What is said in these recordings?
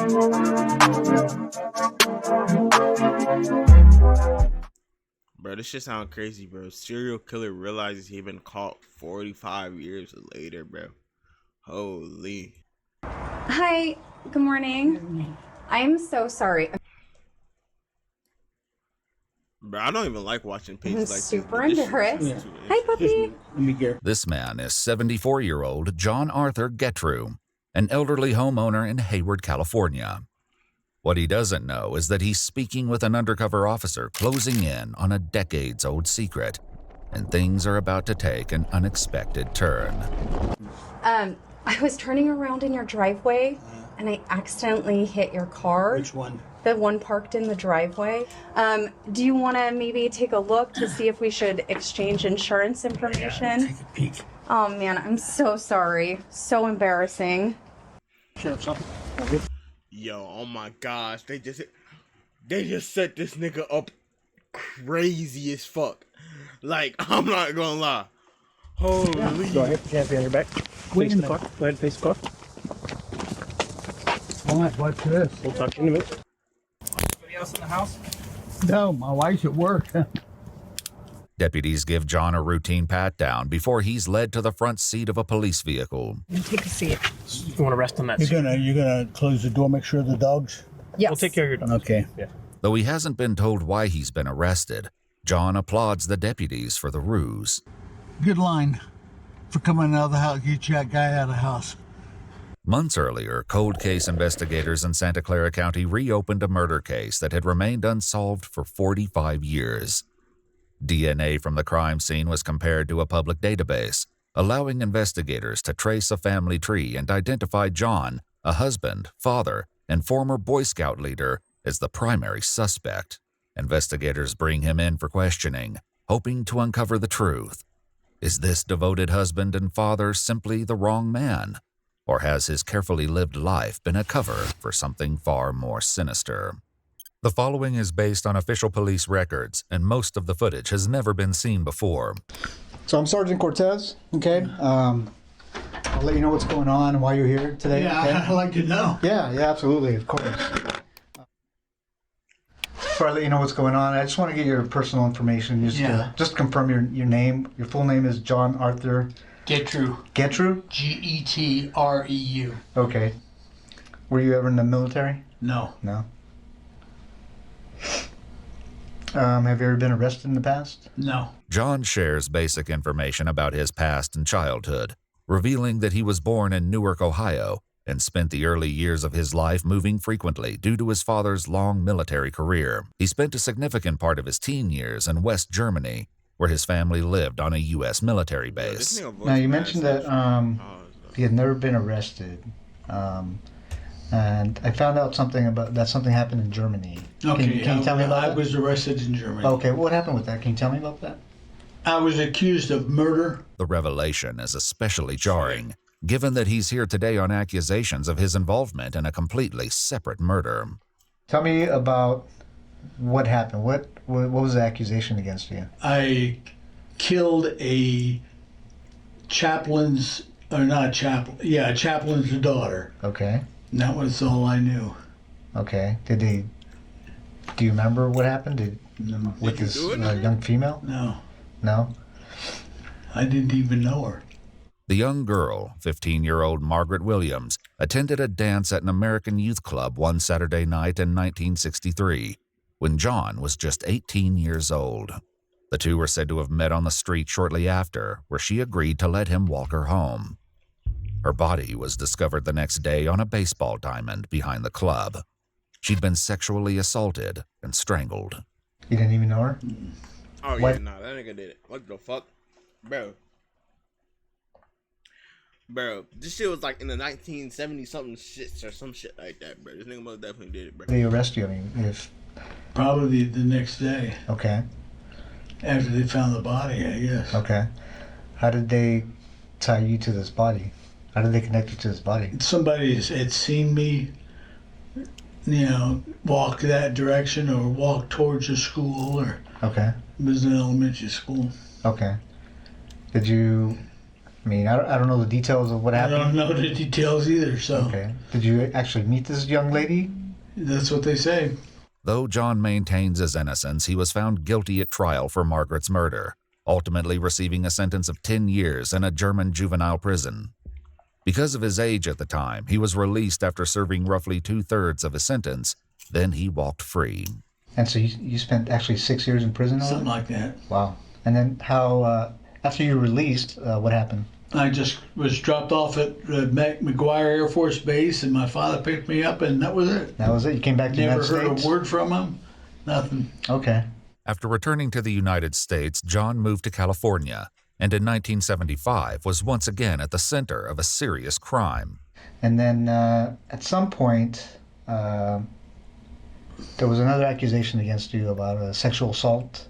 Bro, this shit sound crazy, bro. Serial killer realizes he been caught 45 years later, bro. Holy. Hi, good morning. I'm so sorry. Bro, I don't even like watching pages like super this. embarrassed. Yeah. Hi, puppy. Let me get. This man is 74-year-old John Arthur Getrew, an elderly homeowner in Hayward, California. What he doesn't know is that he's speaking with an undercover officer closing in on a decades-old secret, and things are about to take an unexpected turn. I was turning around in your driveway, and I accidentally hit your car. Which one? The one parked in the driveway. Do you want to maybe take a look to see if we should exchange insurance information? Take a peek. Oh man, I'm so sorry. So embarrassing. Sure, something. Yo, oh my gosh, they just set this nigga up crazy as fuck. Like, I'm not gonna lie. Holy. Go ahead, hands behind your back. Face in the car. Go ahead and face the car. What's this? We'll talk to you in a minute. Anybody else in the house? No, my wife's at work. Deputies give John a routine pat-down before he's led to the front seat of a police vehicle. Take a seat. You want to rest on that seat? You're gonna close the door, make sure the dogs. Yes. We'll take care of your dog. Okay. Yeah. Though he hasn't been told why he's been arrested, John applauds the deputies for the ruse. Good line for coming out of the house. Get that guy out of the house. Months earlier, cold case investigators in Santa Clara County reopened a murder case that had remained unsolved for 45 years. DNA from the crime scene was compared to a public database, allowing investigators to trace a family tree and identify John, a husband, father, and former Boy Scout leader, as the primary suspect. Investigators bring him in for questioning, hoping to uncover the truth. Is this devoted husband and father simply the wrong man? Or has his carefully lived life been a cover for something far more sinister? The following is based on official police records, and most of the footage has never been seen before. So I'm Sergeant Cortez, okay? I'll let you know what's going on and why you're here today. Yeah, okay? I'd like to know. Yeah, absolutely, of course. Before I let you know what's going on, I just want to get your personal information. Just confirm your name. Your full name is John Arthur Getrew. Getrew? Getreu. Okay. Were you ever in the military? No. No. Have you ever been arrested in the past? No. John shares basic information about his past and childhood, revealing that he was born in Newark, Ohio, and spent the early years of his life moving frequently due to his father's long military career. He spent a significant part of his teen years in West Germany, where his family lived on a U.S. military base. Now, you mentioned that you had never been arrested, and I found out something happened in Germany. Okay. Can you tell me about that? I was arrested in Germany. Okay, what happened with that? Can you tell me about that? I was accused of murder. The revelation is especially jarring, given that he's here today on accusations of his involvement in a completely separate murder. Tell me about what happened. What was the accusation against you? I killed a chaplain's daughter. Okay. And that was all I knew. Okay. Do you remember what happened? With this young female? No. No? I didn't even know her. The young girl, 15-year-old Margaret Williams, attended a dance at an American youth club one Saturday night in 1963, when John was just 18 years old. The two were said to have met on the street shortly after, where she agreed to let him walk her home. Her body was discovered the next day on a baseball diamond behind the club. She'd been sexually assaulted and strangled. You didn't even know her? Oh, What? yeah, nah, that nigga did it. What the fuck? Bro, this shit was like in the 1970-something shits or some shit like that, bro. This nigga most definitely did it, bro. They arrest you, I mean, if... Probably the next day Okay, after they found the body, I guess. okay. How did they tie you to this body? How did they connect you to this body? Somebody had seen me, walk that direction or walk towards a school, or Okay, it was an elementary school. okay. Did you I mean, I don't know the details of what I happened. don't know the details either, so Okay. Did you actually meet this young lady? that's what they say. Though John maintains his innocence, he was found guilty at trial for Margaret's murder, ultimately receiving a sentence of 10 years in a German juvenile prison. Because of his age at the time, he was released after serving roughly 2/3 of his sentence. Then he walked free. And so you spent actually 6 years in prison? Something like that. Wow. And then how, after you were released, what happened? I just was dropped off at McGuire Air Force Base, and my father picked me up, and that was it. That was it? You came back to the Never United heard States? a word from him. Nothing. Okay. After returning to the United States, John moved to California, and in 1975 was once again at the center of a serious crime. And then at some point, there was another accusation against you about a sexual assault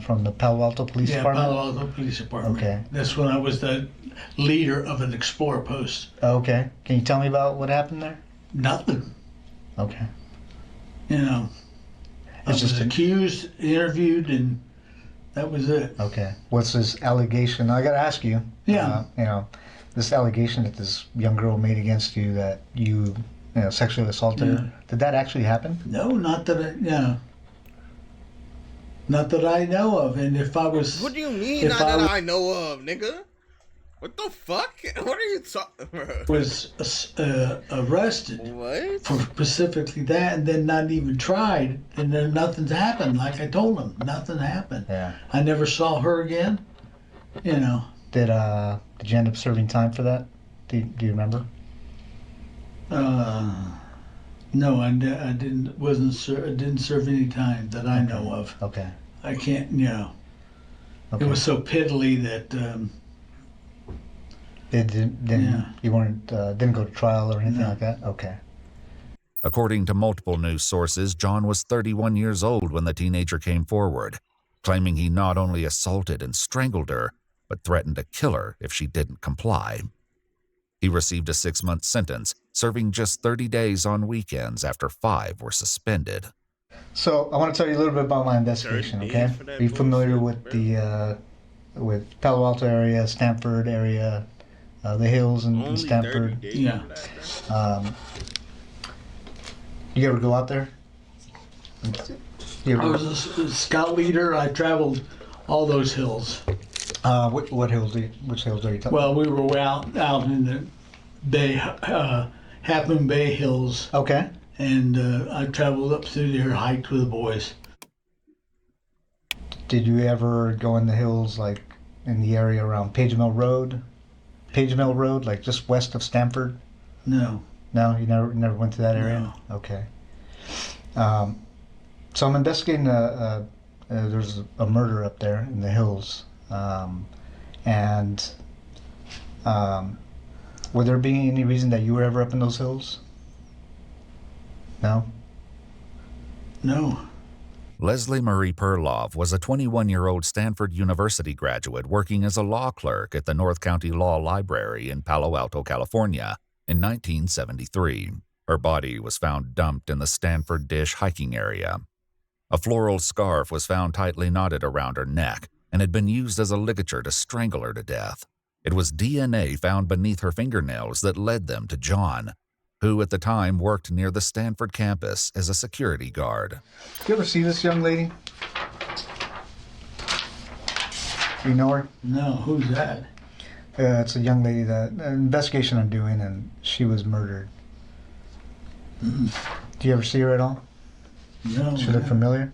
from the Palo Alto Police Department? Palo Alto Police Department. Okay. That's when I was the leader of an Explorer post. Okay. Can you tell me about what happened there? Nothing. Okay. You know, I It's was just accused, interviewed, and that was it. Okay. What's this allegation? I got to ask you. Yeah. This allegation that this young girl made against you that you sexually assaulted Yeah. her. Did that actually happen? No, not that not that I know of. And if I was, What do you mean? If Not I that was- I know of, nigga. What the fuck? What are you talking about? was arrested What? for specifically that, and then not even tried, and then nothing's happened. Like I told him, nothing happened. Yeah. I never saw her again. You know. Did you end up serving time for that? Do you remember? No, I didn't. I didn't serve any time that I know of. Okay. I can't. Okay. It was so piddly that. It didn't. Yeah. You weren't. Didn't go to trial or anything No. like that. Okay. According to multiple news sources, John was 31 years old when the teenager came forward, claiming he not only assaulted and strangled her, but threatened to kill her if she didn't comply. He received a 6-month sentence, serving just 30 days on weekends after 5 were suspended. So I want to tell you a little bit about my investigation. 30 Okay. days for that Are you familiar bullshit, with the with Palo Alto area, Stanford area, the hills in Only Stanford? 30 days Yeah. for that. You ever go out there? You I ever, was a scout leader. I traveled all those hills. what hills? Which hills are you talking? Well, we were out in the Bay, Half Moon Bay Hills, Okay. and I traveled up through there, hiked with the boys. Did you ever go in the hills, like in the area around Page Mill Road? Page Mill Road, like just west of Stanford? No. No, you never went to that area. No. Okay. So I'm investigating. There's a murder up there in the hills, and would there be any reason that you were ever up in those hills? No. No. Leslie Marie Perlov was a 21-year-old Stanford University graduate working as a law clerk at the North County Law Library in Palo Alto, California in 1973. Her body was found dumped in the Stanford Dish hiking area. A floral scarf was found tightly knotted around her neck and had been used as a ligature to strangle her to death. It was DNA found beneath her fingernails that led them to John, who at the time worked near the Stanford campus as a security guard. You ever see this young lady? You know her? No. Who's that? It's a young lady that an investigation I'm doing, and she was murdered. Do you ever see her at all? No. She look familiar?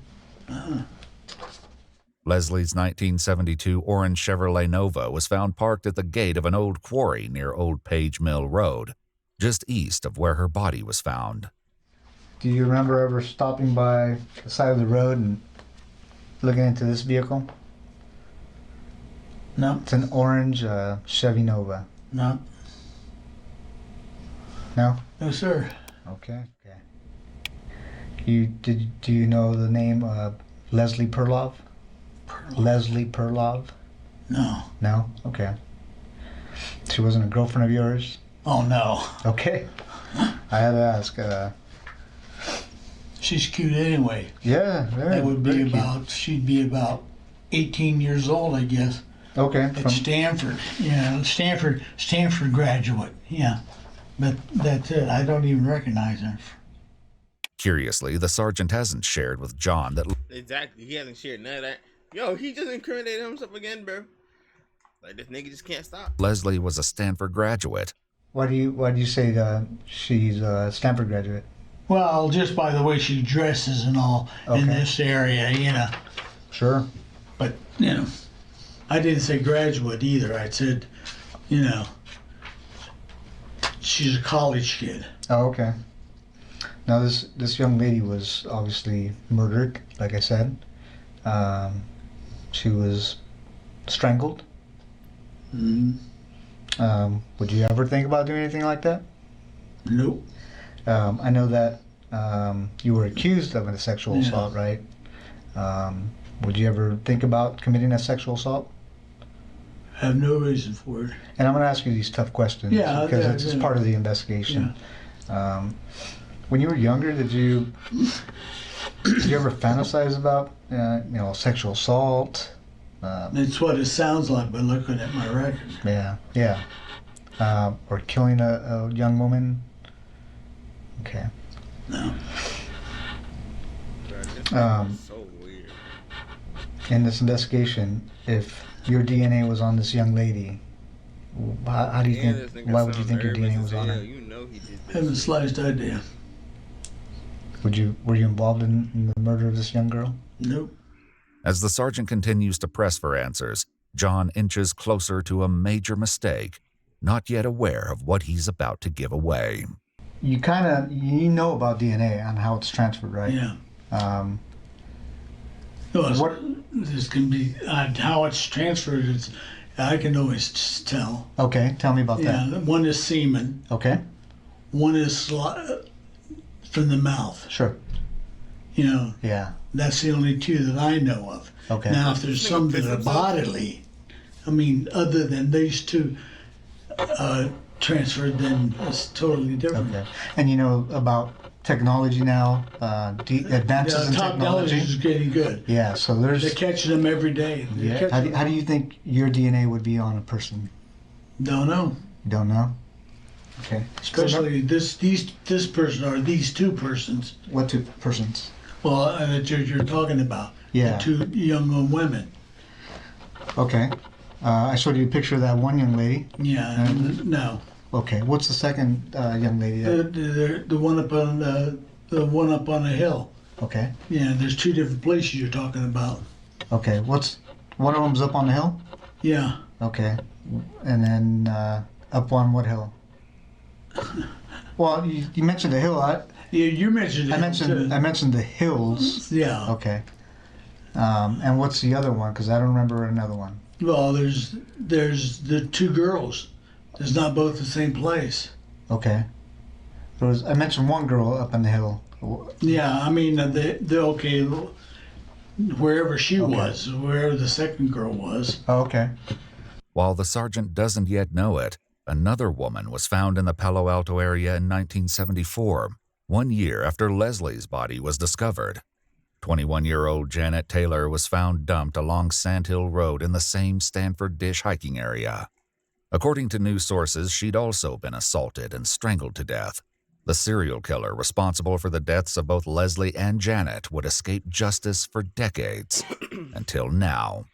Leslie's 1972 orange Chevrolet Nova was found parked at the gate of an old quarry near Old Page Mill Road, just east of where her body was found. Do you remember ever stopping by the side of the road and looking into this vehicle? No. It's an orange Chevy Nova. No. No? No, sir. Okay. Okay. Do you know the name Leslie Perlov? Leslie Perlov? No. No? Okay. She wasn't a girlfriend of yours? Oh, no. Okay. I had to ask. She's cute anyway. Yeah, very. That would be very cute. she'd be about 18 years old, I guess. Okay. at Stanford. Stanford graduate. Yeah, but that's it. I don't even recognize her. Curiously, the sergeant hasn't shared with John that Exactly. He hasn't shared none of that. Yo, he just incriminated himself again, bro. Like, this nigga just can't stop. Leslie was a Stanford graduate. Why do you say she's a Stanford graduate? Well, just by the way she dresses and all in Okay. this area, Sure. But, I didn't say graduate either. I said, she's a college kid. Oh, okay. Now this young lady was obviously murdered, like I said. She was strangled. Would you ever think about doing anything like that? Nope. I know that you were accused of a sexual assault, right? Would you ever think about committing a sexual assault? I have no reason for it. And I'm going to ask you these tough questions because it's part of the investigation. When you were younger, did you ever fantasize about sexual assault? It's what it sounds like by looking at my record. Yeah. Or killing a young woman? Okay. No. Bro, this Um, is so weird. In this investigation, if your DNA was on this young lady, how do you Damn, this think? nigga Why would you sound think your nervous DNA as was on hell. her? You know he did this. Haven't the slightest idea. Were you involved in the murder of this young girl? Nope. As the sergeant continues to press for answers, John inches closer to a major mistake, not yet aware of what he's about to give away. You know about DNA and how it's transferred, right? Yeah. Um, No, What- this can be how it's transferred. I can always just tell. okay, tell me about Yeah, that. one is semen, Okay, one is from the mouth. sure. Yeah. That's the only two that I know of. Okay. Now, if there's some that are bodily, other than these two transferred, then it's totally different. Okay. And you know about technology now, advances in Technology technology. is getting good. Yeah. So They're there's. catching them every day. They're Yeah. catching How do you think your DNA would be on a person? Don't know. You don't know. Okay. Especially this person or these two persons. What two persons? Well, that you're talking about. Yeah. The two young women. Okay. I showed you a picture of that one young lady. Yeah. No. Okay. What's the second young lady? The one up on the hill. Okay. Yeah. There's two different places you're talking about. Okay. What's one of them's up on the hill? Yeah. Okay. And then up on what hill? Well, you mentioned the hill. You mentioned it. I mentioned the hills. Yeah. Okay. And what's the other one? Because I don't remember another one. Well, there's the two girls. It's not both the same place. Okay. I mentioned one girl up on the hill. Yeah. They're okay. Wherever she was, wherever the second girl was. Oh, okay. While the sergeant doesn't yet know it, another woman was found in the Palo Alto area in 1974, 1 year after Leslie's body was discovered. 21-year-old Janet Taylor was found dumped along Sandhill Road in the same Stanford Dish hiking area. According to news sources, she'd also been assaulted and strangled to death. The serial killer responsible for the deaths of both Leslie and Janet would escape justice for decades, until now.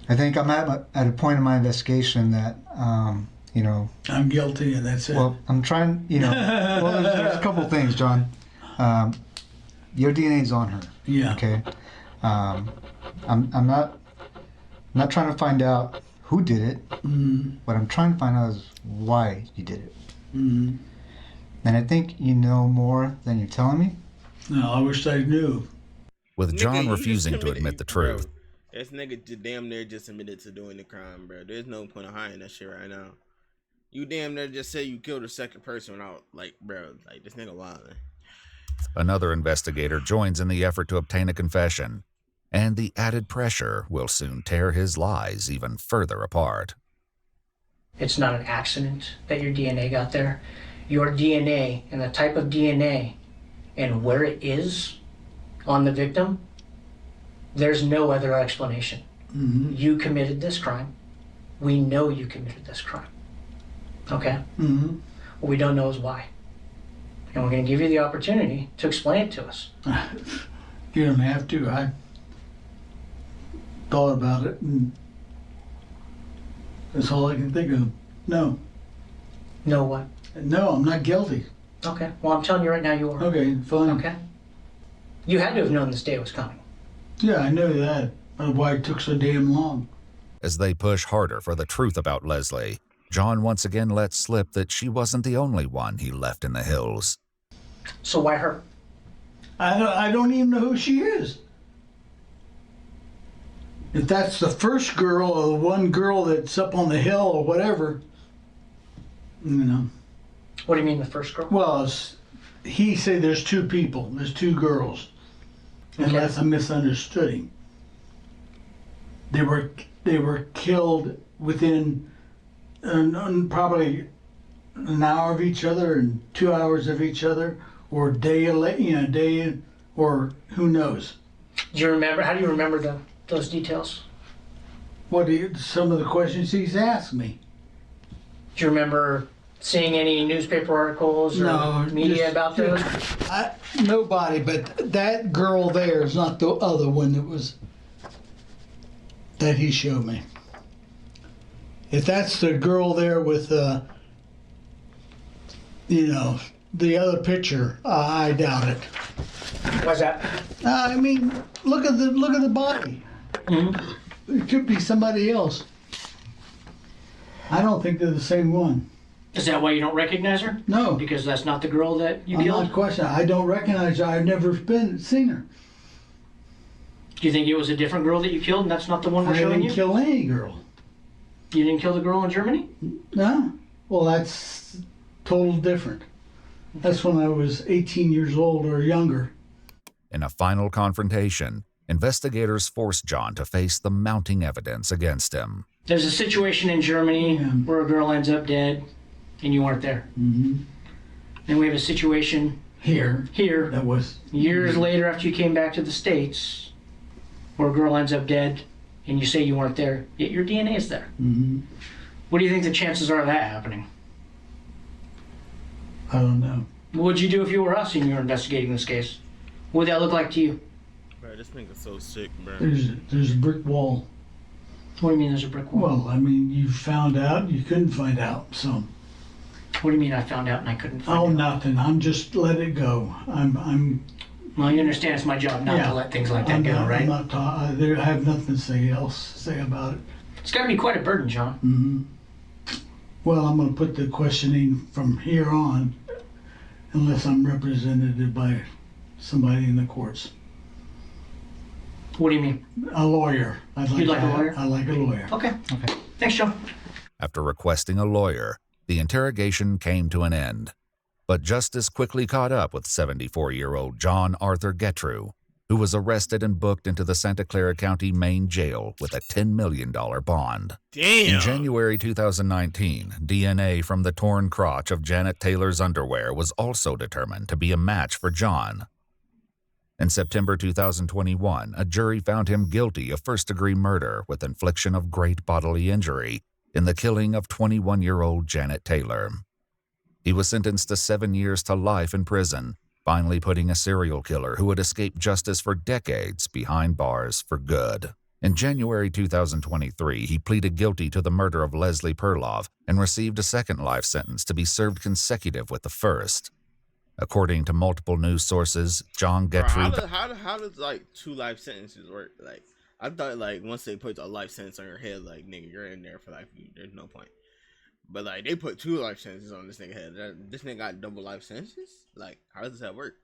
I think I'm at a point in my investigation that, I'm guilty, and that's it. well, I'm trying, well, there's a couple things, John. Your DNA's on her. Yeah. Okay. I'm not trying to find out who did it. What I'm trying to find out is why you did it. And I think you know more than you're telling me. No, I wish I knew. With Nigga, John you just refusing to committed- admit the bro, truth, This nigga just damn near just admitted to doing the crime, bro. There's no point of hiding that shit right now. You damn near just say you killed a second person without, this nigga wildin'. another investigator joins in the effort to obtain a confession, and the added pressure will soon tear his lies even further apart. It's not an accident that your DNA got there. Your DNA and the type of DNA and where it is on the victim, there's no other explanation. You committed this crime. We know you committed this crime. Okay? What we don't know is why. And we're going to give you the opportunity to explain it to us. You don't have to. I thought about it, and that's all I can think of. No. Know what? No, I'm not guilty. Okay. Well, I'm telling you right now you are. Okay, fine. Okay? You had to have known this day was coming. Yeah, I know that. That's why it took so damn long. As they push harder for the truth about Leslie, John once again lets slip that she wasn't the only one he left in the hills. So why her? I don't even know who she is. If that's the first girl or the one girl that's up on the hill or whatever, you know. What do you mean the first girl? Well, he said there's two people, there's two girls. Unless I misunderstood him. They were killed within probably an hour of each other and 2 hours of each other, or day, or who knows. Do you remember? How do you remember those details? Some of the questions he's asked me. Do you remember seeing any newspaper articles or media about those? Nobody, but that girl there is not the other one that he showed me. If that's the girl there with, the other picture, I doubt it. Why's that? I mean, look at the body. It could be somebody else. I don't think they're the same one. Is that why you don't recognize her? No. Because that's not the girl that you I'm killed? not questioning. I don't recognize her. I've never seen her. Do you think it was a different girl that you killed and that's not the one we're I showing didn't you? kill any girl. You didn't kill the girl in Germany? No. Well, that's total different. That's when I was 18 years old or younger. In a final confrontation, investigators force John to face the mounting evidence against him. There's a situation in Germany where a girl ends up dead and you weren't there. Then we have a situation Here. here That was years later after you came back to the States where a girl ends up dead and you say you weren't there, yet your DNA is there. What do you think the chances are of that happening? I don't know. What would you do if you were us and you were investigating this case? What would that look like to you? Bro, this nigga's so sick, bro. There's a brick wall. What do you mean there's a brick wall? Well, I mean, you found out, you couldn't find out, so. What do you mean I found out and I couldn't find out? Nothing. I'm just let it go. Well, you understand it's my job not to let things like that go, right? I have nothing to say about it. It's got to be quite a burden, John. Well, I'm going to put the questioning from here on, unless I'm represented by somebody in the courts. What do you mean? A lawyer. You'd like a lawyer? I like a lawyer. Okay. Thanks, John. After requesting a lawyer, the interrogation came to an end. But justice quickly caught up with 74-year-old John Arthur Getrew, who was arrested and booked into the Santa Clara County Main Jail with a $10 million bond. Damn. In January 2019, DNA from the torn crotch of Janet Taylor's underwear was also determined to be a match for John. In September 2021, a jury found him guilty of first-degree murder with infliction of great bodily injury in the killing of 21-year-old Janet Taylor. He was sentenced to 7 years to life in prison, finally putting a serial killer who had escaped justice for decades behind bars for good. In January 2023, he pleaded guilty to the murder of Leslie Perloff and received a second life sentence to be served consecutive with the first. According to multiple news sources, John Getrew... Bro, how does like 2 life sentences work? Like, I thought like once they put a life sentence on your head, like nigga, you're in there for life. There's no point. But like they put 2 life sentences on this nigga head. This nigga got double life sentences. Like, how does that work?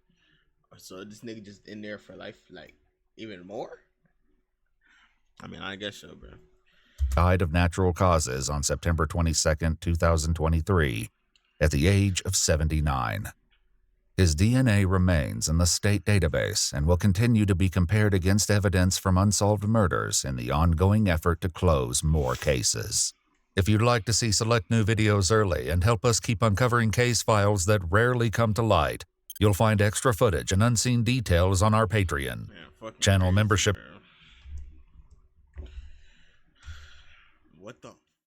So this nigga just in there for life, like even more? I mean, I guess so, bro. Died of natural causes on September 22nd, 2023, at the age of 79. His DNA remains in the state database and will continue to be compared against evidence from unsolved murders in the ongoing effort to close more cases. If you'd like to see select new videos early and help us keep uncovering case files that rarely come to light, you'll find extra footage and unseen details on our Patreon. Man, Channel membership. Bro. What the